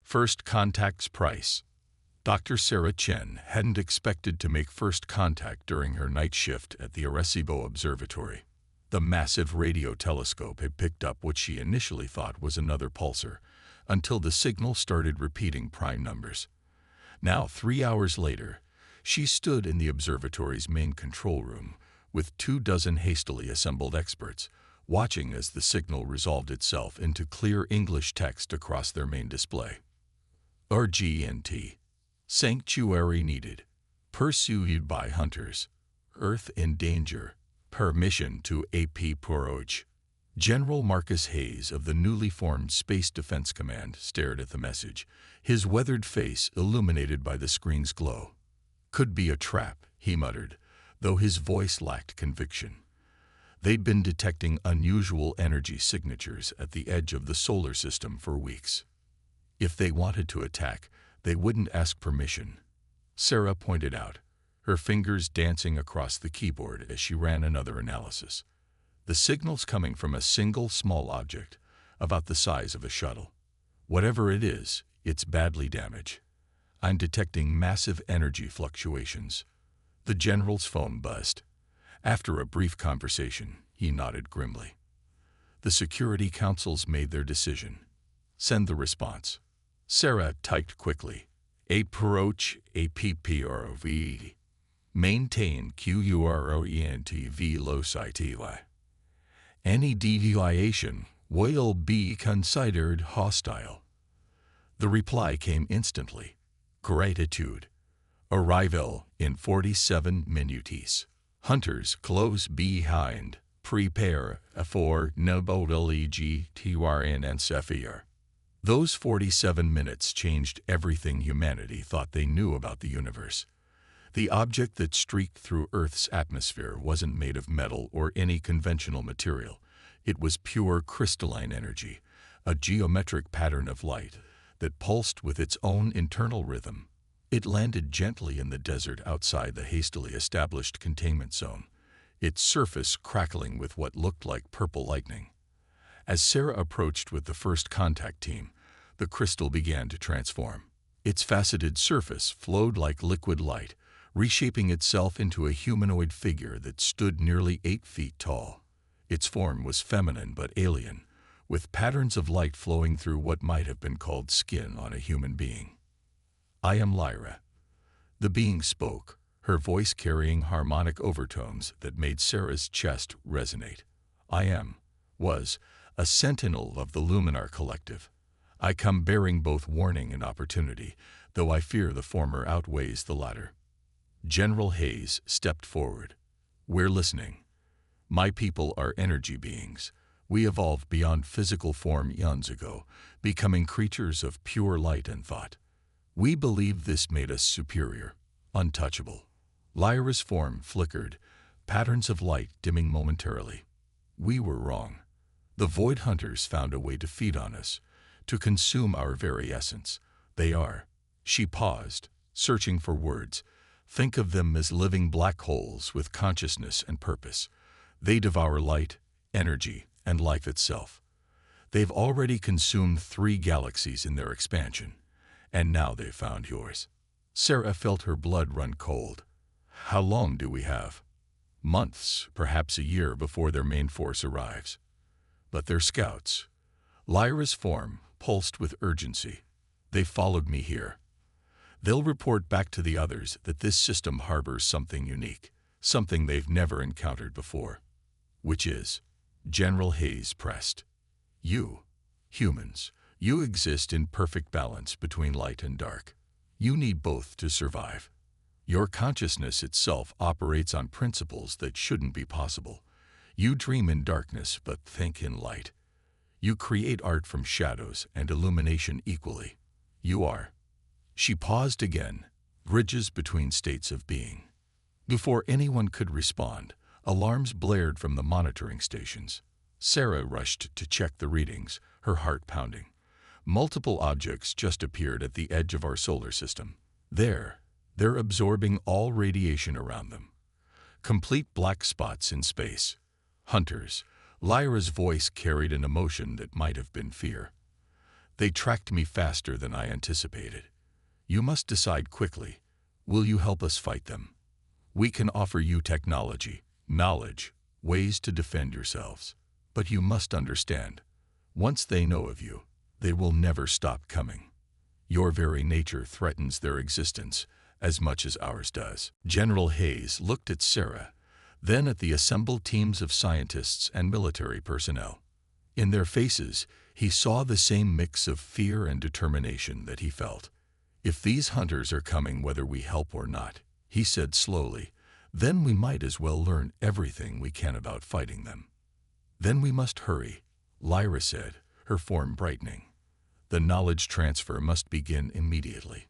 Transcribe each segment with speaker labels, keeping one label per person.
Speaker 1: First contact's price. Dr. Sarah Chen hadn't expected to make first contact during her night shift at the Arecibo Observatory. The massive radio telescope had picked up what she initially thought was another pulsar, until the signal started repeating prime numbers. Now, 3 hours later, she stood in the observatory's main control room with 24 hastily assembled experts, watching as the signal resolved itself into clear English text across their main display. RGNT. Sanctuary needed. Pursued by hunters. Earth in danger. Permission to approach. General Marcus Hayes of the newly formed Space Defense Command stared at the message, his weathered face illuminated by the screen's glow. Could be a trap, he muttered, though his voice lacked conviction. They'd been detecting unusual energy signatures at the edge of the solar system for weeks. If they wanted to attack, they wouldn't ask permission. Sarah pointed out, her fingers dancing across the keyboard as she ran another analysis. The signal's coming from a single small object, about the size of a shuttle. Whatever it is, it's badly damaged. I'm detecting massive energy fluctuations. The general's phone buzzed. After a brief conversation, he nodded grimly. The Security Council's made their decision. Send the response. Sarah typed quickly. Approach APPROV. Maintain QUROENT velocity. Any deviation will be considered hostile. The reply came instantly. Gratitude. Arrival in 47 minutes. Hunters close behind. Prepare for Noboligi and Sephir. Those 47 minutes changed everything humanity thought they knew about the universe. The object that streaked through Earth's atmosphere wasn't made of metal or any conventional material. It was pure crystalline energy, a geometric pattern of light that pulsed with its own internal rhythm. It landed gently in the desert outside the hastily established containment zone, its surface crackling with what looked like purple lightning. As Sarah approached with the first contact team, the crystal began to transform. Its faceted surface flowed like liquid light, reshaping itself into a humanoid figure that stood nearly 8 feet tall. Its form was feminine but alien, with patterns of light flowing through what might have been called skin on a human being. I am Lyra. The being spoke, her voice carrying harmonic overtones that made Sarah's chest resonate. Was a sentinel of the Luminar Collective. I come bearing both warning and opportunity, though I fear the former outweighs the latter. General Hayes stepped forward. We're listening. My people are energy beings. We evolved beyond physical form eons ago, becoming creatures of pure light and thought. We believe this made us superior, untouchable. Lyra's form flickered, patterns of light dimming momentarily. We were wrong. The Void Hunters found a way to feed on us, to consume our very essence. They are. She paused, searching for words. Think of them as living black holes with consciousness and purpose. They devour light, energy, and life itself. They've already consumed 3 galaxies in their expansion, and now they've found yours. Sarah felt her blood run cold. How long do we have? Months, perhaps a year before their main force arrives. But they're scouts. Lyra's form pulsed with urgency. They followed me here. They'll report back to the others that this system harbors something unique, something they've never encountered before. Which is, General Hayes pressed. You, humans, you exist in perfect balance between light and dark. You need both to survive. Your consciousness itself operates on principles that shouldn't be possible. You dream in darkness but think in light. You create art from shadows and illumination equally. You are. She paused again, bridges between states of being. Before anyone could respond, alarms blared from the monitoring stations. Sarah rushed to check the readings, her heart pounding. Multiple objects just appeared at the edge of our solar system. They're absorbing all radiation around them. Complete black spots in space. Hunters. Lyra's voice carried an emotion that might have been fear. They tracked me faster than I anticipated. You must decide quickly. Will you help us fight them? We can offer you technology, knowledge, ways to defend yourselves. But you must understand, once they know of you, they will never stop coming. Your very nature threatens their existence as much as ours does. General Hayes looked at Sarah, then at the assembled teams of scientists and military personnel. In their faces, he saw the same mix of fear and determination that he felt. If these hunters are coming whether we help or not, he said slowly, then we might as well learn everything we can about fighting them. Then we must hurry, Lyra said, her form brightening. The knowledge transfer must begin immediately.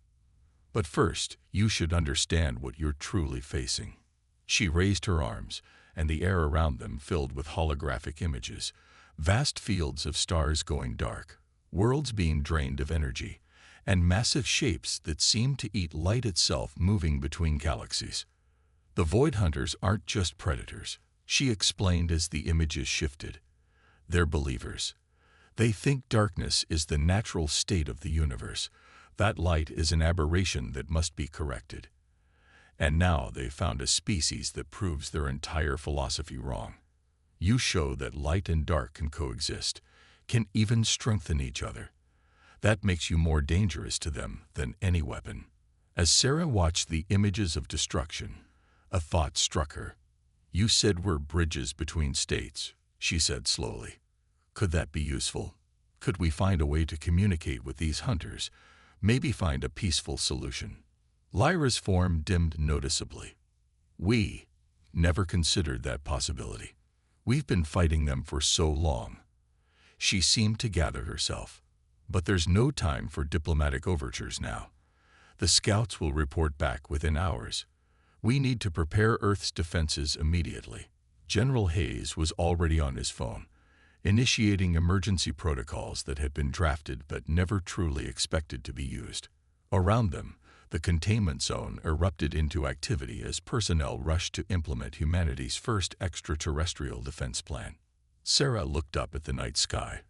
Speaker 1: But first, you should understand what you're truly facing. She raised her arms, and the air around them filled with holographic images, vast fields of stars going dark, worlds being drained of energy, and massive shapes that seemed to eat light itself moving between galaxies. The Void Hunters aren't just predators, she explained as the images shifted. They're believers. They think darkness is the natural state of the universe, that light is an aberration that must be corrected. And now they've found a species that proves their entire philosophy wrong. You show that light and dark can coexist, can even strengthen each other. That makes you more dangerous to them than any weapon. As Sarah watched the images of destruction, a thought struck her. You said we're bridges between states, she said slowly. Could that be useful? Could we find a way to communicate with these hunters, maybe find a peaceful solution? Lyra's form dimmed noticeably. We never considered that possibility. We've been fighting them for so long. She seemed to gather herself. But there's no time for diplomatic overtures now. The scouts will report back within hours. We need to prepare Earth's defenses immediately. General Hayes was already on his phone, initiating emergency protocols that had been drafted but never truly expected to be used. Around them, the containment zone erupted into activity as personnel rushed to implement humanity's first extraterrestrial defense plan. Sarah looked up at the night sky,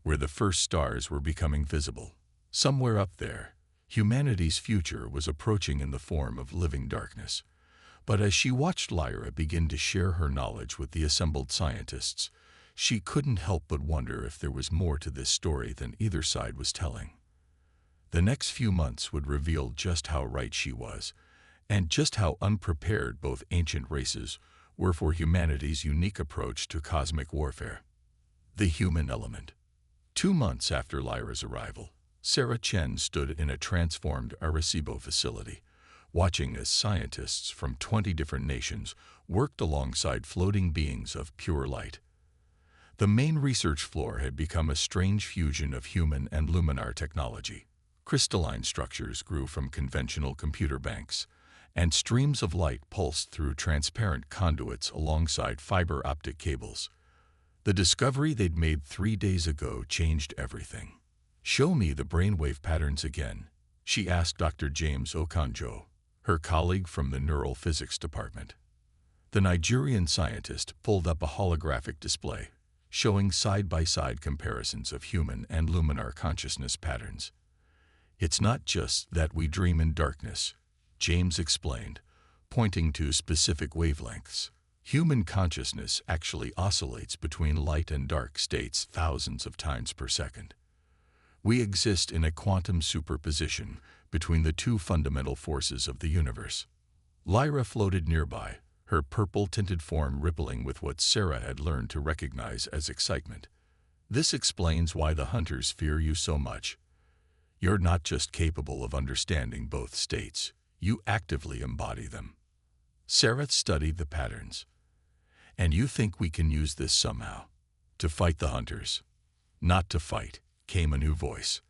Speaker 1: where the first stars were becoming visible. Somewhere up there, humanity's future was approaching in the form of living darkness. But as she watched Lyra begin to share her knowledge with the assembled scientists, she couldn't help but wonder if there was more to this story than either side was telling. The next few months would reveal just how right she was, and just how unprepared both ancient races were for humanity's unique approach to cosmic warfare. The human element. 2 months after Lyra's arrival, Sarah Chen stood in a transformed Arecibo facility, watching as scientists from 20 different nations worked alongside floating beings of pure light. The main research floor had become a strange fusion of human and luminar technology. Crystalline structures grew from conventional computer banks, and streams of light pulsed through transparent conduits alongside fiber optic cables. The discovery they'd made 3 days ago changed everything. Show me the brainwave patterns again, she asked Dr. James Okonjo, her colleague from the neural physics department. The Nigerian scientist pulled up a holographic display, showing side-by-side comparisons of human and luminar consciousness patterns. It's not just that we dream in darkness, James explained, pointing to specific wavelengths. Human consciousness actually oscillates between light and dark states thousands of times per second. We exist in a quantum superposition between the two fundamental forces of the universe. Lyra floated nearby, her purple-tinted form rippling with what Sarah had learned to recognize as excitement. This explains why the hunters fear you so much. You're not just capable of understanding both states, you actively embody them. Sarah studied the patterns. And you think we can use this somehow? To fight the hunters? Not to fight, came a new voice.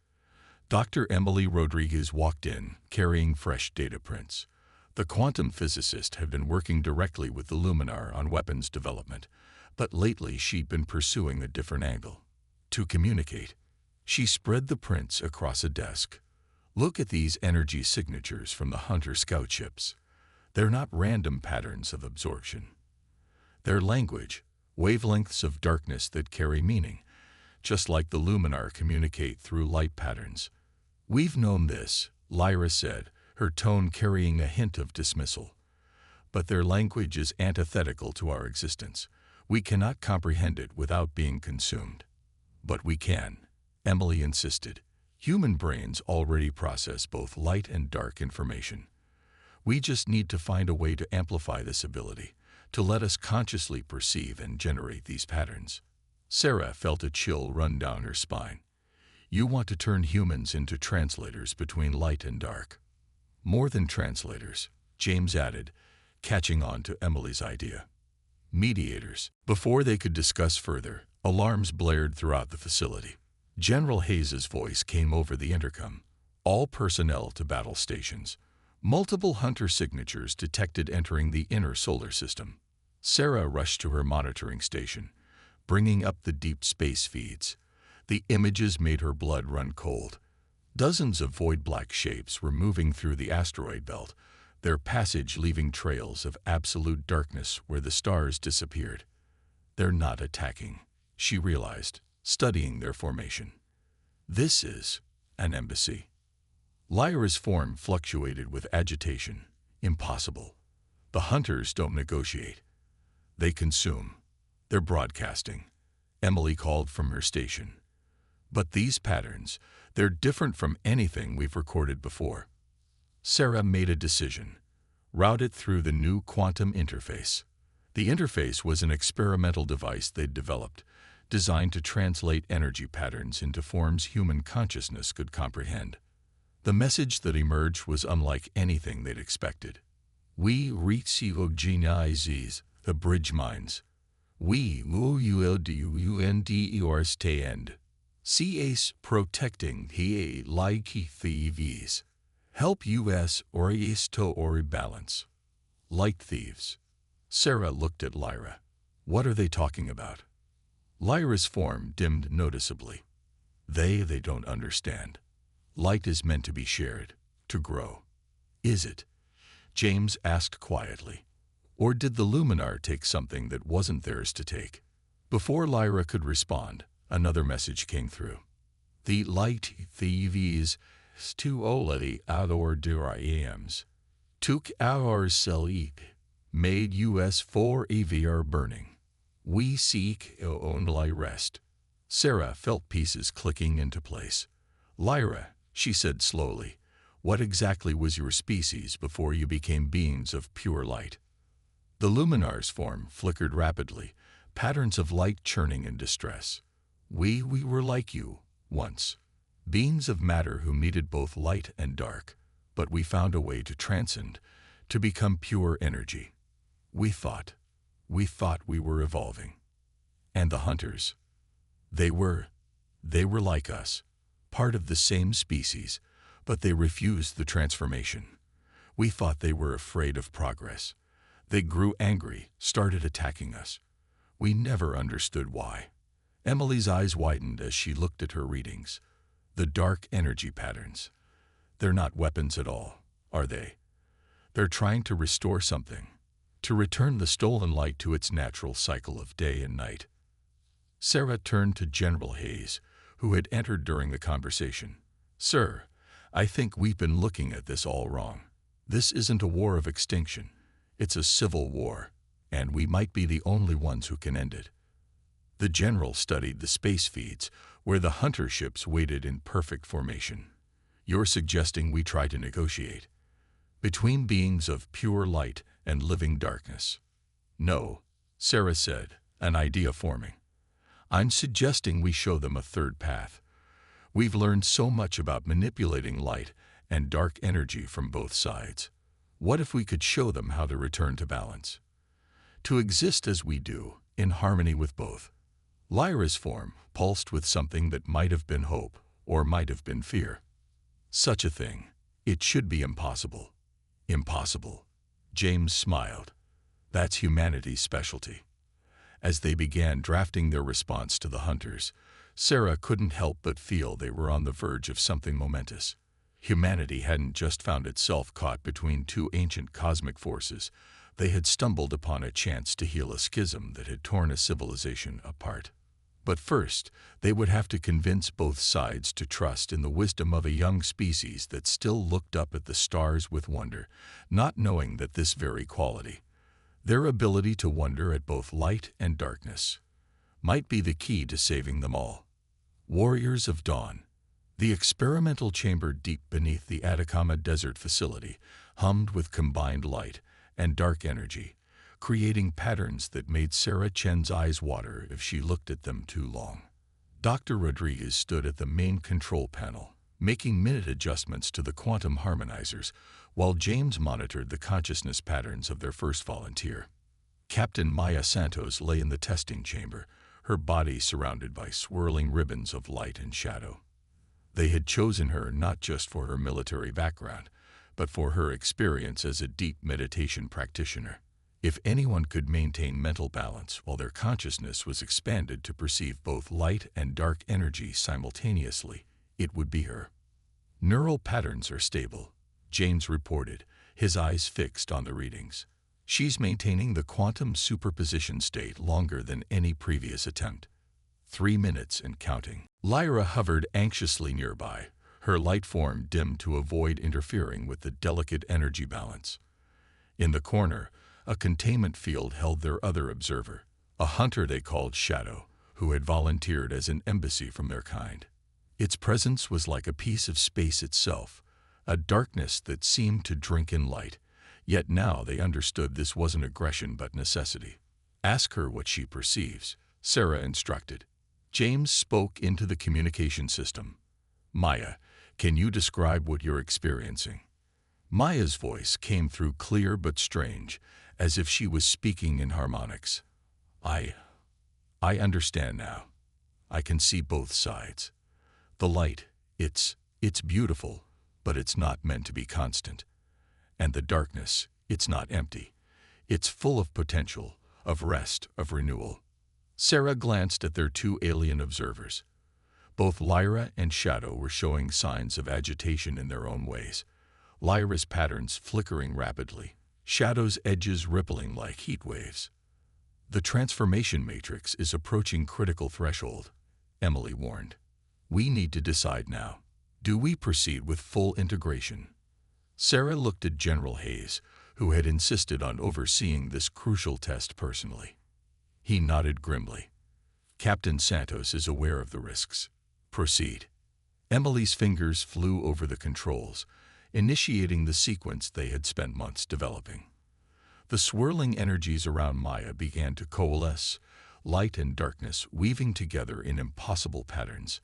Speaker 1: Dr. Emily Rodriguez walked in, carrying fresh data prints. The quantum physicist had been working directly with the Luminar on weapons development, but lately she'd been pursuing a different angle. To communicate, she spread the prints across a desk. Look at these energy signatures from the Hunter scout ships. They're not random patterns of absorption. They're language, wavelengths of darkness that carry meaning. just like the Luminar communicate through light patterns. We've known this, Lyra said, her tone carrying a hint of dismissal. But their language is antithetical to our existence. We cannot comprehend it without being consumed. But we can, Emily insisted. Human brains already process both light and dark information. We just need to find a way to amplify this ability, to let us consciously perceive and generate these patterns. Sarah felt a chill run down her spine. You want to turn humans into translators between light and dark. More than translators, James added, catching on to Emily's idea. Mediators. Before they could discuss further, alarms blared throughout the facility. General Hayes's voice came over the intercom. All personnel to battle stations. Multiple hunter signatures detected entering the inner solar system. Sarah rushed to her monitoring station, bringing up the deep space feeds. The images made her blood run cold. Dozens of void-black shapes were moving through the asteroid belt, their passage leaving trails of absolute darkness where the stars disappeared. They're not attacking, she realized, studying their formation. This is an embassy. Lyra's form fluctuated with agitation. Impossible. The hunters don't negotiate. They consume. They're broadcasting. Emily called from her station. But these patterns, they're different from anything we've recorded before. Sarah made a decision. Route it through the new quantum interface. The interface was an experimental device they'd developed, designed to translate energy patterns into forms human consciousness could comprehend. The message that emerged was unlike anything they'd expected. We recognize the bridge mines. We understand. CAs protecting the like thieves. Help us or balance. Light thieves. Sarah looked at Lyra. What are they talking about? Lyra's form dimmed noticeably. They don't understand. Light is meant to be shared, to grow. Is it? James asked quietly. Or did the Luminar take something that wasn't theirs to take? Before Lyra could respond, another message came through. The light thieves to only our DRAMs. Took our select, made us for AVR burning. We seek only rest. Sarah felt pieces clicking into place. Lyra, she said slowly, what exactly was your species before you became beings of pure light? The Luminar's form flickered rapidly, patterns of light churning in distress. We were like you, once. Beings of matter who needed both light and dark, but we found a way to transcend, to become pure energy. We thought we were evolving. And the hunters, they were like us, part of the same species, but they refused the transformation. We thought they were afraid of progress. They grew angry, started attacking us. We never understood why. Emily's eyes widened as she looked at her readings. The dark energy patterns. They're not weapons at all, are they? They're trying to restore something, to return the stolen light to its natural cycle of day and night. Sarah turned to General Hayes, who had entered during the conversation. Sir, I think we've been looking at this all wrong. This isn't a war of extinction. It's a civil war, and we might be the only ones who can end it. The general studied the space feeds, where the hunter ships waited in perfect formation. You're suggesting we try to negotiate between beings of pure light and living darkness? No, Sarah said, an idea forming. I'm suggesting we show them a third path. We've learned so much about manipulating light and dark energy from both sides. What if we could show them how to return to balance? To exist as we do, in harmony with both. Lyra's form pulsed with something that might have been hope or might have been fear. Such a thing, it should be impossible. Impossible. James smiled. That's humanity's specialty. As they began drafting their response to the hunters, Sarah couldn't help but feel they were on the verge of something momentous. Humanity hadn't just found itself caught between two ancient cosmic forces. They had stumbled upon a chance to heal a schism that had torn a civilization apart. But first, they would have to convince both sides to trust in the wisdom of a young species that still looked up at the stars with wonder, not knowing that this very quality, their ability to wonder at both light and darkness, might be the key to saving them all. Warriors of Dawn. The experimental chamber deep beneath the Atacama Desert facility hummed with combined light and dark energy, creating patterns that made Sarah Chen's eyes water if she looked at them too long. Dr. Rodriguez stood at the main control panel, making minute adjustments to the quantum harmonizers, while James monitored the consciousness patterns of their first volunteer. Captain Maya Santos lay in the testing chamber, her body surrounded by swirling ribbons of light and shadow. They had chosen her not just for her military background, but for her experience as a deep meditation practitioner. If anyone could maintain mental balance while their consciousness was expanded to perceive both light and dark energy simultaneously, it would be her. Neural patterns are stable, James reported, his eyes fixed on the readings. She's maintaining the quantum superposition state longer than any previous attempt. 3 minutes and counting. Lyra hovered anxiously nearby, her light form dimmed to avoid interfering with the delicate energy balance. In the corner, a containment field held their other observer, a hunter they called Shadow, who had volunteered as an embassy from their kind. Its presence was like a piece of space itself, a darkness that seemed to drink in light, yet now they understood this wasn't aggression but necessity. Ask her what she perceives, Sarah instructed. James spoke into the communication system. Maya, can you describe what you're experiencing? Maya's voice came through clear but strange, as if she was speaking in harmonics. I understand now. I can see both sides. The light, it's beautiful, but it's not meant to be constant. And the darkness, it's not empty. It's full of potential, of rest, of renewal. Sarah glanced at their two alien observers. Both Lyra and Shadow were showing signs of agitation in their own ways. Lyra's patterns flickering rapidly, Shadow's edges rippling like heat waves. The transformation matrix is approaching critical threshold, Emily warned. We need to decide now. Do we proceed with full integration? Sarah looked at General Hayes, who had insisted on overseeing this crucial test personally. He nodded grimly. Captain Santos is aware of the risks. Proceed. Emily's fingers flew over the controls, initiating the sequence they had spent months developing. The swirling energies around Maya began to coalesce, light and darkness weaving together in impossible patterns.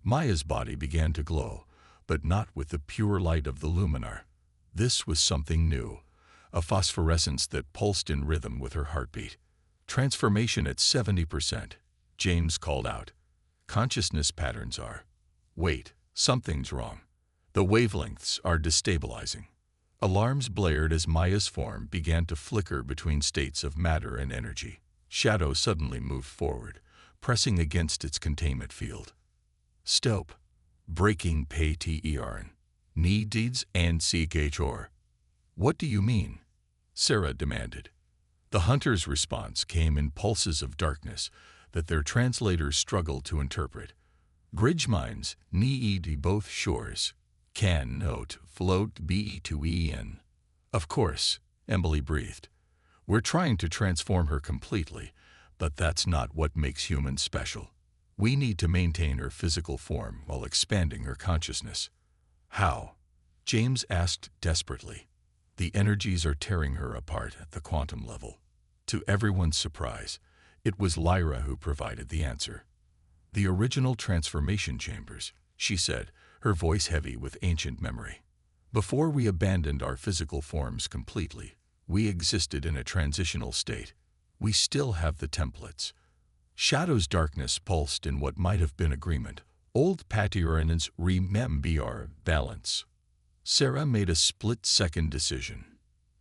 Speaker 1: Maya's body began to glow, but not with the pure light of the luminar. This was something new, a phosphorescence that pulsed in rhythm with her heartbeat. Transformation at 70%, James called out. Consciousness patterns are. Wait, something's wrong. The wavelengths are destabilizing. Alarms blared as Maya's form began to flicker between states of matter and energy. Shadow suddenly moved forward, pressing against its containment field. Stop. Breaking pay TERN. Needs and CHR. What do you mean? Sarah demanded. The hunter's response came in pulses of darkness that their translators struggled to interpret. Gridgemines need both shores. Can note float be to en. Of course, Emily breathed. We're trying to transform her completely, but that's not what makes humans special. We need to maintain her physical form while expanding her consciousness. How? James asked desperately. The energies are tearing her apart at the quantum level. To everyone's surprise, it was Lyra who provided the answer. The original transformation chambers, she said, her voice heavy with ancient memory. Before we abandoned our physical forms completely, we existed in a transitional state. We still have the templates. Shadow's darkness pulsed in what might have been agreement. Old Patyrann's remember balance. Sarah made a split-second decision.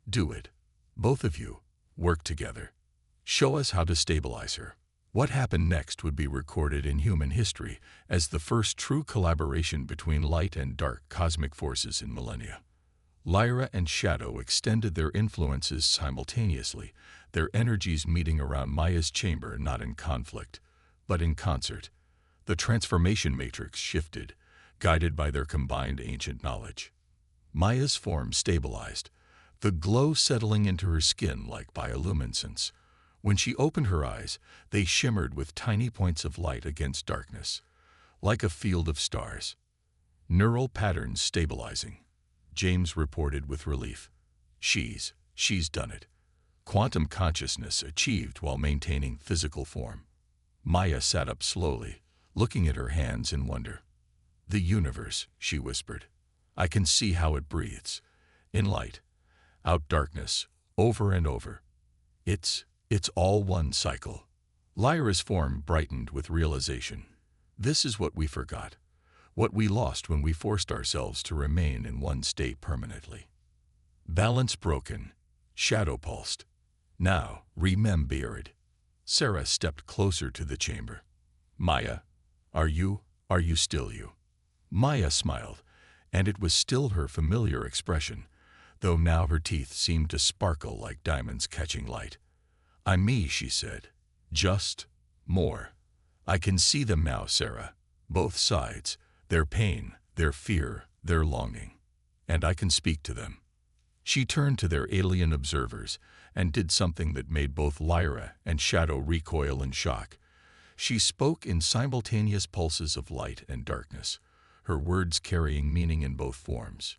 Speaker 1: Do it. Both of you. Work together. Show us how to stabilize her. What happened next would be recorded in human history as the first true collaboration between light and dark cosmic forces in millennia. Lyra and Shadow extended their influences simultaneously, their energies meeting around Maya's chamber not in conflict, But in concert, the transformation matrix shifted, guided by their combined ancient knowledge. Maya's form stabilized, the glow settling into her skin like bioluminescence. When she opened her eyes, they shimmered with tiny points of light against darkness, like a field of stars. Neural patterns stabilizing, James reported with relief. She's done it. Quantum consciousness achieved while maintaining physical form. Maya sat up slowly, looking at her hands in wonder. The universe, she whispered. I can see how it breathes. In light, out darkness, over and over. It's all one cycle. Lyra's form brightened with realization. This is what we forgot, what we lost when we forced ourselves to remain in one state permanently. Balance broken, shadow pulsed. Now, remembered. Sarah stepped closer to the chamber. Maya, are you still you? Maya smiled, and it was still her familiar expression, though now her teeth seemed to sparkle like diamonds catching light. I'm me, she said. Just more. I can see them now, Sarah. Both sides, their pain, their fear, their longing. And I can speak to them. She turned to their alien observers and did something that made both Lyra and Shadow recoil in shock. She spoke in simultaneous pulses of light and darkness, her words carrying meaning in both forms.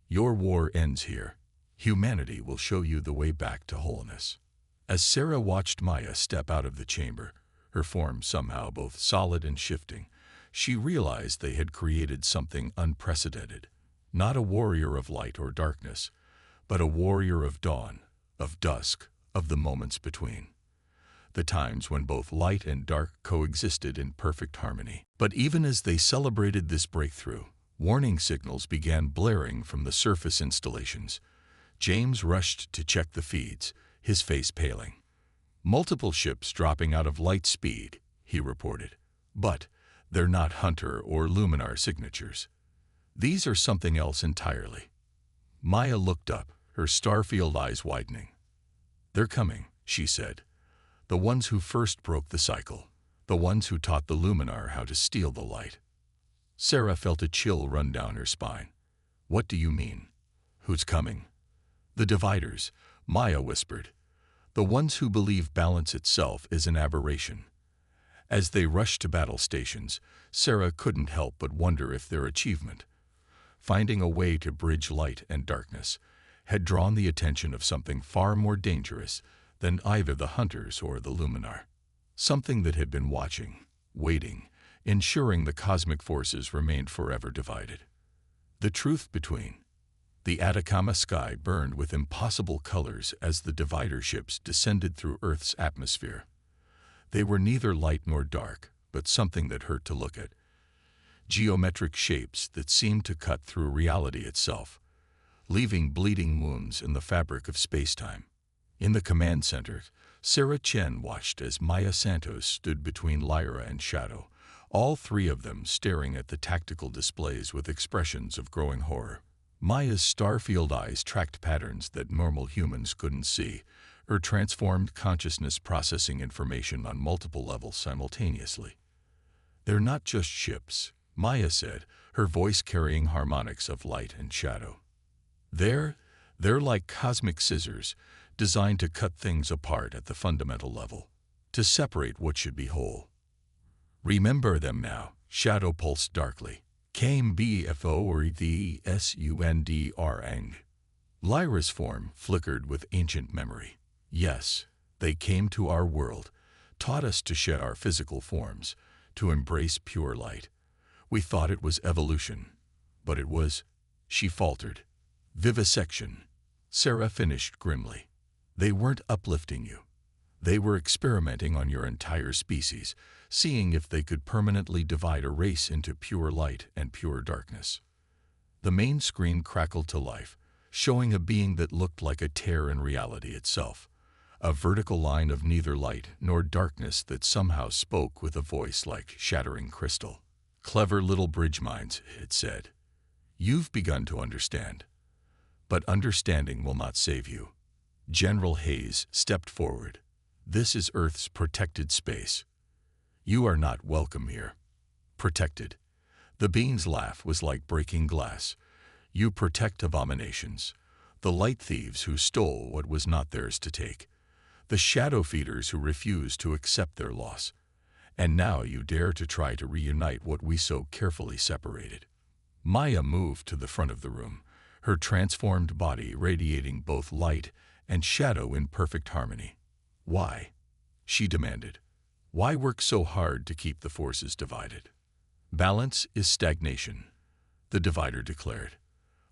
Speaker 1: Your war ends here. Humanity will show you the way back to wholeness. As Sarah watched Maya step out of the chamber, her form somehow both solid and shifting, she realized they had created something unprecedented. Not a warrior of light or darkness, but a warrior of dawn, of dusk, of the moments between. The times when both light and dark coexisted in perfect harmony. But even as they celebrated this breakthrough, warning signals began blaring from the surface installations. James rushed to check the feeds, his face paling. Multiple ships dropping out of light speed, he reported. But they're not Hunter or Luminar signatures. These are something else entirely. Maya looked up, her starfield eyes widening. They're coming, she said. The ones who first broke the cycle, the ones who taught the Luminar how to steal the light. Sarah felt a chill run down her spine. What do you mean? Who's coming? The dividers, Maya whispered. The ones who believe balance itself is an aberration. As they rushed to battle stations, Sarah couldn't help but wonder if their achievement, finding a way to bridge light and darkness, had drawn the attention of something far more dangerous than either the Hunters or the Luminar. Something that had been watching, waiting, ensuring the cosmic forces remained forever divided. The truth between. The Atacama sky burned with impossible colors as the divider ships descended through Earth's atmosphere. They were neither light nor dark, but something that hurt to look at. Geometric shapes that seemed to cut through reality itself, leaving bleeding wounds in the fabric of space-time. In the command center, Sarah Chen watched as Maya Santos stood between Lyra and Shadow, all three of them staring at the tactical displays with expressions of growing horror. Maya's starfield eyes tracked patterns that normal humans couldn't see, her transformed consciousness processing information on multiple levels simultaneously. They're not just ships, Maya said, her voice carrying harmonics of light and shadow. They're like cosmic scissors, designed to cut things apart at the fundamental level, to separate what should be whole. Remember them now, Shadow pulsed darkly. Came BFO or the SUNDRang. Lyra's form flickered with ancient memory. Yes, they came to our world, taught us to shed our physical forms, to embrace pure light. We thought it was evolution, but it was, she faltered, vivisection. Sarah finished grimly. They weren't uplifting you. They were experimenting on your entire species, seeing if they could permanently divide a race into pure light and pure darkness. The main screen crackled to life, showing a being that looked like a tear in reality itself, a vertical line of neither light nor darkness that somehow spoke with a voice like shattering crystal. Clever little bridge minds, it said. You've begun to understand. But understanding will not save you. General Hayes stepped forward. This is Earth's protected space. You are not welcome here. Protected. The being's laugh was like breaking glass. You protect abominations. The light thieves who stole what was not theirs to take. The shadow feeders who refused to accept their loss. And now you dare to try to reunite what we so carefully separated. Maya moved to the front of the room, her transformed body radiating both light and shadow in perfect harmony. Why? She demanded. Why work so hard to keep the forces divided? Balance is stagnation, the divider declared.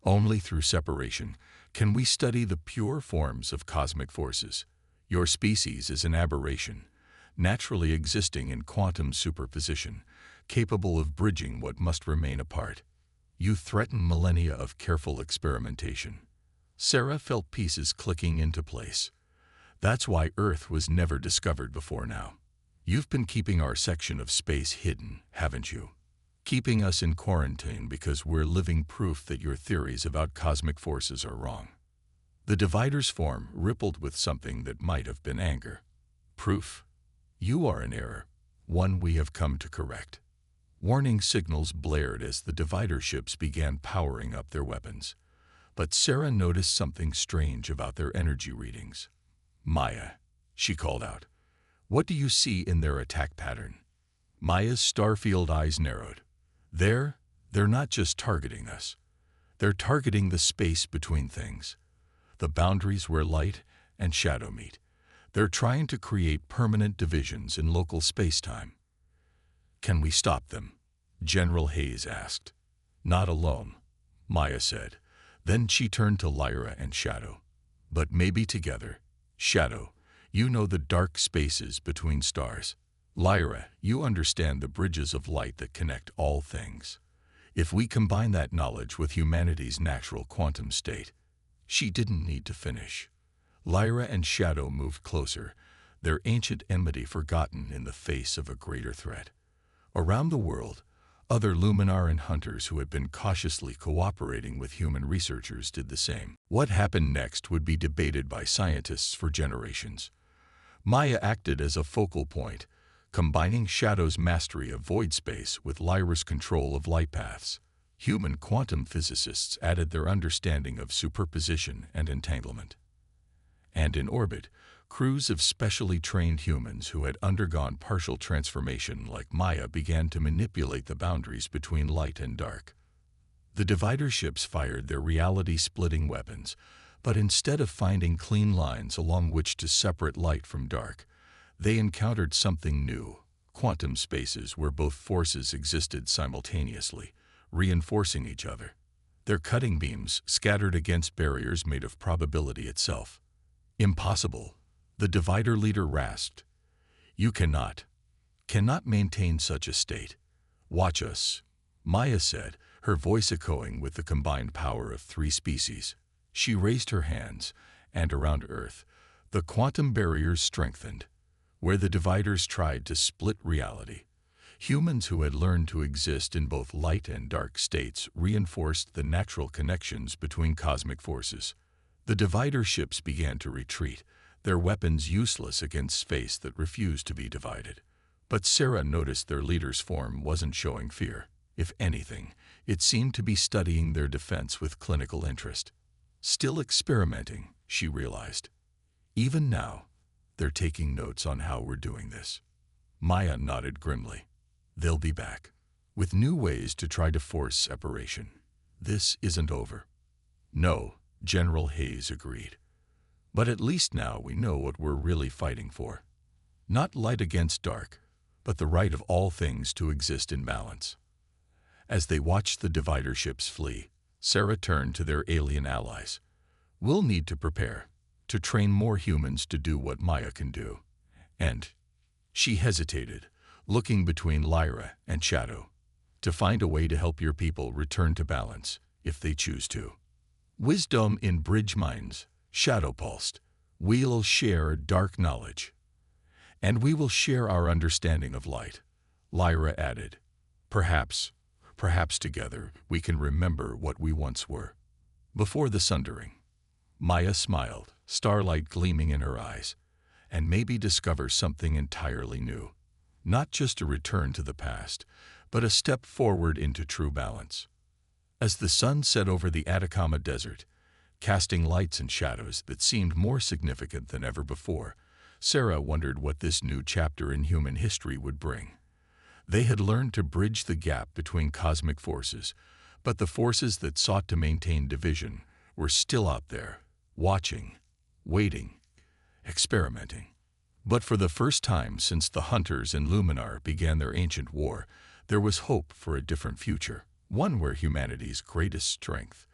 Speaker 1: Only through separation can we study the pure forms of cosmic forces. Your species is an aberration, naturally existing in quantum superposition, capable of bridging what must remain apart. You threaten millennia of careful experimentation. Sarah felt pieces clicking into place. That's why Earth was never discovered before now. You've been keeping our section of space hidden, haven't you? Keeping us in quarantine because we're living proof that your theories about cosmic forces are wrong. The divider's form rippled with something that might have been anger. Proof? You are in error, one we have come to correct. Warning signals blared as the divider ships began powering up their weapons. But Sarah noticed something strange about their energy readings. Maya, she called out. What do you see in their attack pattern? Maya's starfield eyes narrowed. They're not just targeting us. They're targeting the space between things. The boundaries where light and shadow meet. They're trying to create permanent divisions in local space-time. Can we stop them? General Hayes asked. Not alone, Maya said. Then she turned to Lyra and Shadow. But maybe together. Shadow, you know the dark spaces between stars. Lyra, you understand the bridges of light that connect all things. If we combine that knowledge with humanity's natural quantum state. She didn't need to finish. Lyra and Shadow moved closer, their ancient enmity forgotten in the face of a greater threat. Around the world, other Luminar and hunters who had been cautiously cooperating with human researchers did the same. What happened next would be debated by scientists for generations. Maya acted as a focal point, combining Shadow's mastery of void space with Lyra's control of light paths. Human quantum physicists added their understanding of superposition and entanglement. And in orbit, crews of specially trained humans who had undergone partial transformation like Maya began to manipulate the boundaries between light and dark. The divider ships fired their reality-splitting weapons, but instead of finding clean lines along which to separate light from dark, they encountered something new, quantum spaces where both forces existed simultaneously, reinforcing each other. Their cutting beams scattered against barriers made of probability itself. Impossible, the divider leader rasped. You cannot maintain such a state. Watch us, Maya said, her voice echoing with the combined power of 3 species. She raised her hands, and around Earth, the quantum barriers strengthened. Where the dividers tried to split reality, humans who had learned to exist in both light and dark states reinforced the natural connections between cosmic forces. The divider ships began to retreat, their weapons useless against space that refused to be divided. But Sarah noticed their leader's form wasn't showing fear. If anything, it seemed to be studying their defense with clinical interest. Still experimenting, she realized. Even now, they're taking notes on how we're doing this. Maya nodded grimly. They'll be back, with new ways to try to force separation. This isn't over. No, General Hayes agreed. But at least now we know what we're really fighting for. Not light against dark, but the right of all things to exist in balance. As they watched the divider ships flee, Sarah turned to their alien allies. We'll need to prepare, to train more humans to do what Maya can do. And she hesitated, looking between Lyra and Shadow, to find a way to help your people return to balance, if they choose to. Wisdom in bridge minds, Shadow pulsed. We'll share dark knowledge. And we will share our understanding of light, Lyra added. Perhaps together we can remember what we once were. Before the sundering, Maya smiled, starlight gleaming in her eyes, and maybe discover something entirely new. not just a return to the past, but a step forward into true balance. As the sun set over the Atacama Desert, casting lights and shadows that seemed more significant than ever before, Sarah wondered what this new chapter in human history would bring. They had learned to bridge the gap between cosmic forces, but the forces that sought to maintain division were still out there, watching, waiting, experimenting. But for the first time since the Hunters and Luminar began their ancient war, there was hope for a different future, one where humanity's greatest strength,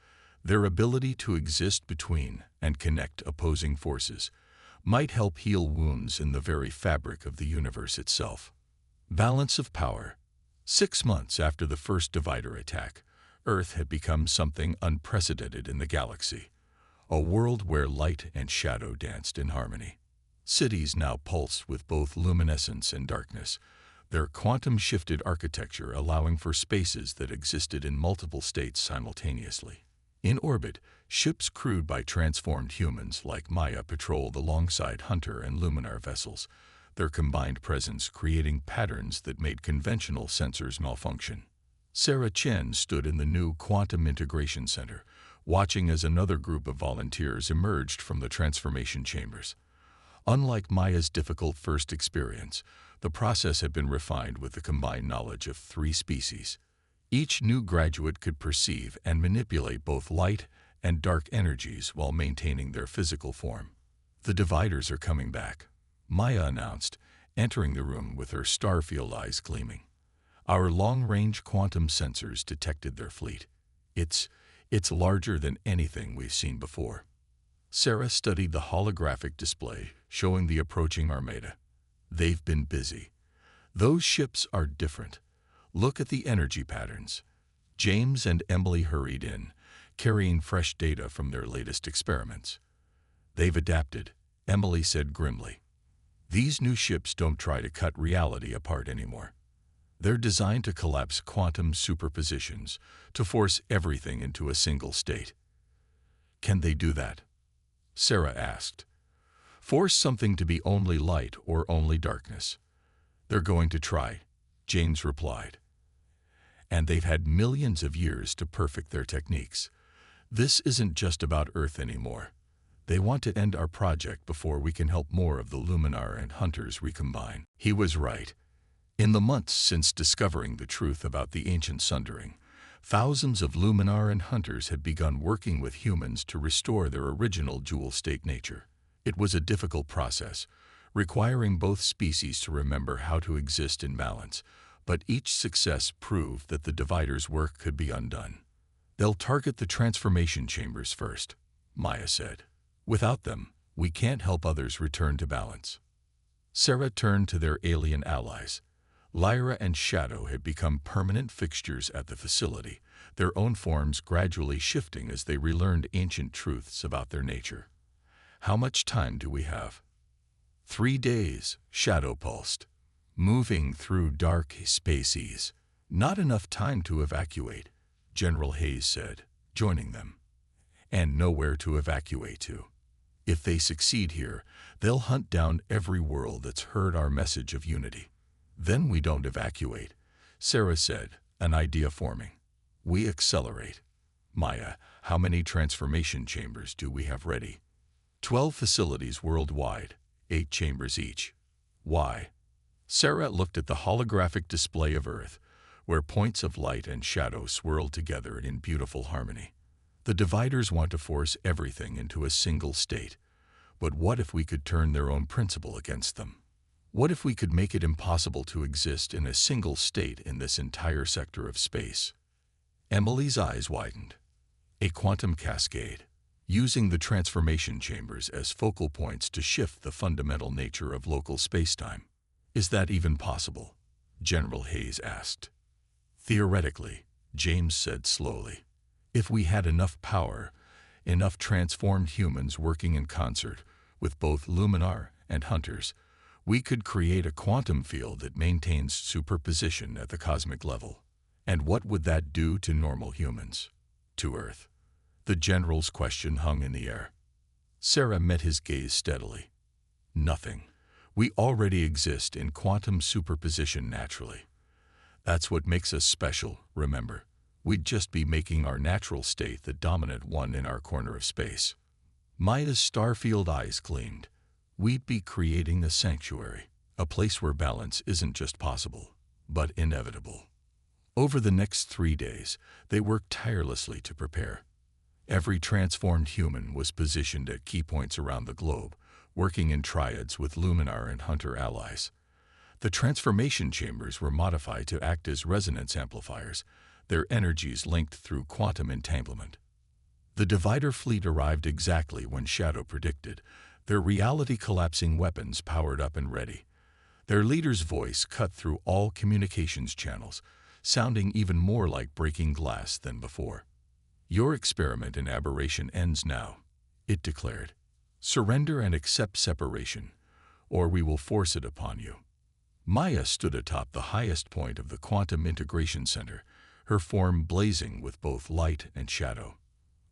Speaker 1: their ability to exist between and connect opposing forces, might help heal wounds in the very fabric of the universe itself. Balance of power. 6 months after the first divider attack, Earth had become something unprecedented in the galaxy, a world where light and shadow danced in harmony. Cities now pulsed with both luminescence and darkness, their quantum-shifted architecture allowing for spaces that existed in multiple states simultaneously. In orbit, ships crewed by transformed humans like Maya patrolled alongside Hunter and Luminar vessels, their combined presence creating patterns that made conventional sensors malfunction. Sarah Chen stood in the new Quantum Integration Center, watching as another group of volunteers emerged from the transformation chambers. Unlike Maya's difficult first experience, the process had been refined with the combined knowledge of 3 species. Each new graduate could perceive and manipulate both light and dark energies while maintaining their physical form. "The dividers are coming back," Maya announced, entering the room with her starfield eyes gleaming. "Our long-range quantum sensors detected their fleet. It's larger than anything we've seen before." Sarah studied the holographic display, showing the approaching armada. "They've been busy. Those ships are different. Look at the energy patterns." James and Emily hurried in, carrying fresh data from their latest experiments. "They've adapted," Emily said grimly. "These new ships don't try to cut reality apart anymore. They're designed to collapse quantum superpositions, to force everything into a single state." "Can they do that?" Sarah asked. "Force something to be only light or only darkness." "They're going to try," James replied. "And they've had millions of years to perfect their techniques. This isn't just about Earth anymore. They want to end our project before we can help more of the Luminar and Hunters recombine." He was right. In the months since discovering the truth about the ancient sundering, thousands of Luminar and Hunters had begun working with humans to restore their original dual-state nature. It was a difficult process, requiring both species to remember how to exist in balance, but each success proved that the divider's work could be undone. "They'll target the transformation chambers first," Maya said. "Without them, we can't help others return to balance." Sarah turned to their alien allies. Lyra and Shadow had become permanent fixtures at the facility, their own forms gradually shifting as they relearned ancient truths about their nature. "How much time do we have?" 3 days, Shadow pulsed. "Moving through dark spaces. Not enough time to evacuate," General Hayes said, joining them. "And nowhere to evacuate to. If they succeed here, they'll hunt down every world that's heard our message of unity." "Then we don't evacuate," Sarah said, an idea forming. "We accelerate." "Maya, how many transformation chambers do we have ready?" 12 facilities worldwide, 8 chambers each." "Why?" Sarah looked at the holographic display of Earth, where points of light and shadow swirled together in beautiful harmony. "The dividers want to force everything into a single state. But what if we could turn their own principle against them? What if we could make it impossible to exist in a single state in this entire sector of space?" Emily's eyes widened. "A quantum cascade, using the transformation chambers as focal points to shift the fundamental nature of local spacetime. Is that even possible?" General Hayes asked. "Theoretically," James said slowly. "If we had enough power, enough transformed humans working in concert with both Luminar and Hunters, we could create a quantum field that maintains superposition at the cosmic level. And what would that do to normal humans? To Earth?" The general's question hung in the air. Sarah met his gaze steadily. "Nothing. We already exist in quantum superposition naturally. That's what makes us special, remember. We'd just be making our natural state the dominant one in our corner of space. Maya's star-filled eyes gleamed. We'd be creating a sanctuary, a place where balance isn't just possible, but inevitable. Over the next 3 days, they worked tirelessly to prepare. Every transformed human was positioned at key points around the globe, working in triads with Luminar and Hunter allies. The transformation chambers were modified to act as resonance amplifiers, their energies linked through quantum entanglement. The Divider fleet arrived exactly when Shadow predicted, their reality-collapsing weapons powered up and ready. Their leader's voice cut through all communications channels, sounding even more like breaking glass than before. "Your experiment in aberration ends now," it declared. "Surrender and accept separation, or we will force it upon you." Maya stood atop the highest point of the Quantum Integration Center, her form blazing with both light and shadow.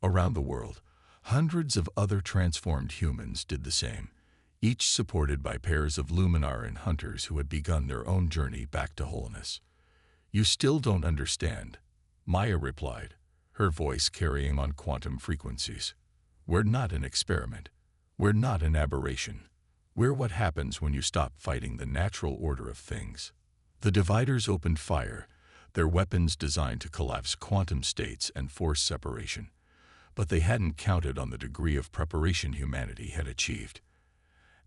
Speaker 1: Around the world, hundreds of other transformed humans did the same, each supported by pairs of Luminar and Hunters who had begun their own journey back to wholeness. "You still don't understand," Maya replied, her voice carrying on quantum frequencies. "We're not an experiment. We're not an aberration. We're what happens when you stop fighting the natural order of things." The Dividers opened fire, their weapons designed to collapse quantum states and force separation. But they hadn't counted on the degree of preparation humanity had achieved.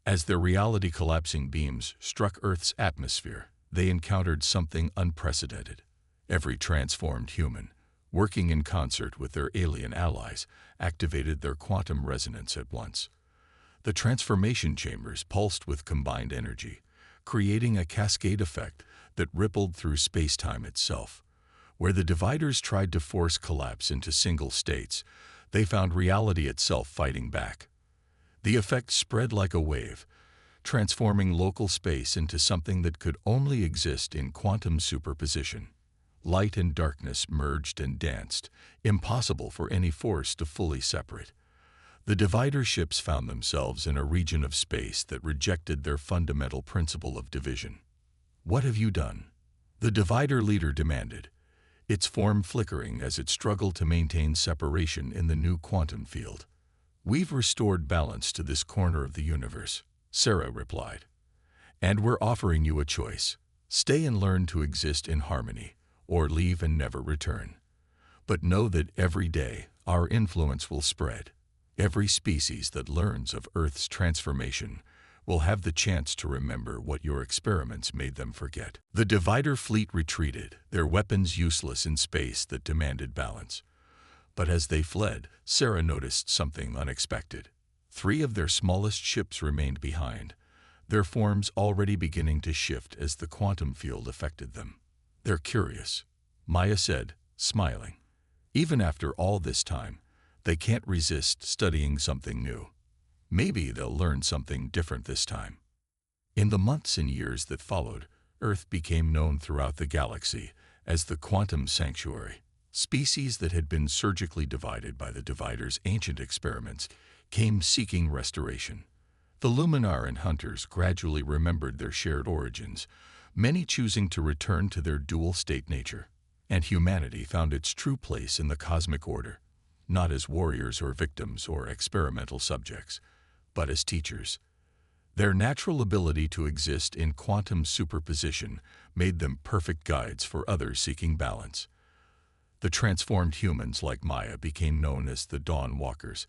Speaker 1: As their reality-collapsing beams struck Earth's atmosphere, they encountered something unprecedented. Every transformed human, working in concert with their alien allies, activated their quantum resonance at once. The transformation chambers pulsed with combined energy, creating a cascade effect that rippled through space-time itself. Where the Dividers tried to force collapse into single states, they found reality itself fighting back. The effect spread like a wave, transforming local space into something that could only exist in quantum superposition. Light and darkness merged and danced, impossible for any force to fully separate. The Divider ships found themselves in a region of space that rejected their fundamental principle of division. "What have you done?" the Divider leader demanded, its form flickering as it struggled to maintain separation in the new quantum field. "We've restored balance to this corner of the universe," Sarah replied. "And we're offering you a choice. Stay and learn to exist in harmony, or leave and never return. But know that every day our influence will spread. Every species that learns of Earth's transformation will have the chance to remember what your experiments made them forget." The Divider fleet retreated, their weapons useless in space that demanded balance. But as they fled, Sarah noticed something unexpected. 3 of their smallest ships remained behind, their forms already beginning to shift as the quantum field affected them. "They're curious," Maya said, smiling. "Even after all this time, they can't resist studying something new. Maybe they'll learn something different this time." In the months and years that followed, Earth became known throughout the galaxy as the Quantum Sanctuary. Species that had been surgically divided by the Dividers' ancient experiments came seeking restoration. The Luminar and Hunters gradually remembered their shared origins, many choosing to return to their dual-state nature. And humanity found its true place in the cosmic order, not as warriors or victims or experimental subjects, but as teachers. Their natural ability to exist in quantum superposition made them perfect guides for others seeking balance. The transformed humans like Maya became known as the Dawn Walkers,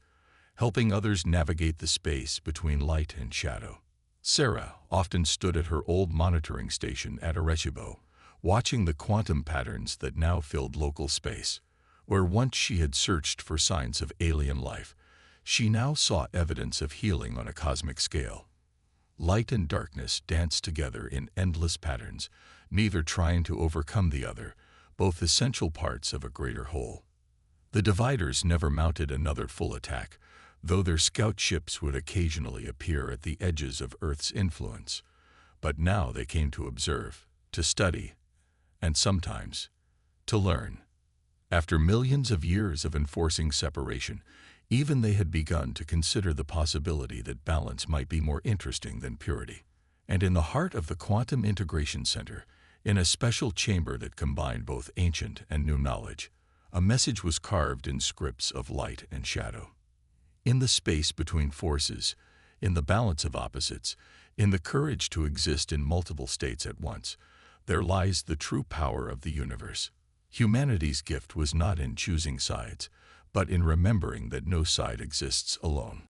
Speaker 1: helping others navigate the space between light and shadow. Sarah often stood at her old monitoring station at Arecibo, watching the quantum patterns that now filled local space. Where once she had searched for signs of alien life, she now saw evidence of healing on a cosmic scale. Light and darkness danced together in endless patterns, neither trying to overcome the other, both essential parts of a greater whole. The Dividers never mounted another full attack, though their scout ships would occasionally appear at the edges of Earth's influence. But now they came to observe, to study, and sometimes to learn. After millions of years of enforcing separation, even they had begun to consider the possibility that balance might be more interesting than purity. And in the heart of the Quantum Integration Center, in a special chamber that combined both ancient and new knowledge, a message was carved in scripts of light and shadow. In the space between forces, in the balance of opposites, in the courage to exist in multiple states at once, there lies the true power of the universe. Humanity's gift was not in choosing sides, but in remembering that no side exists alone.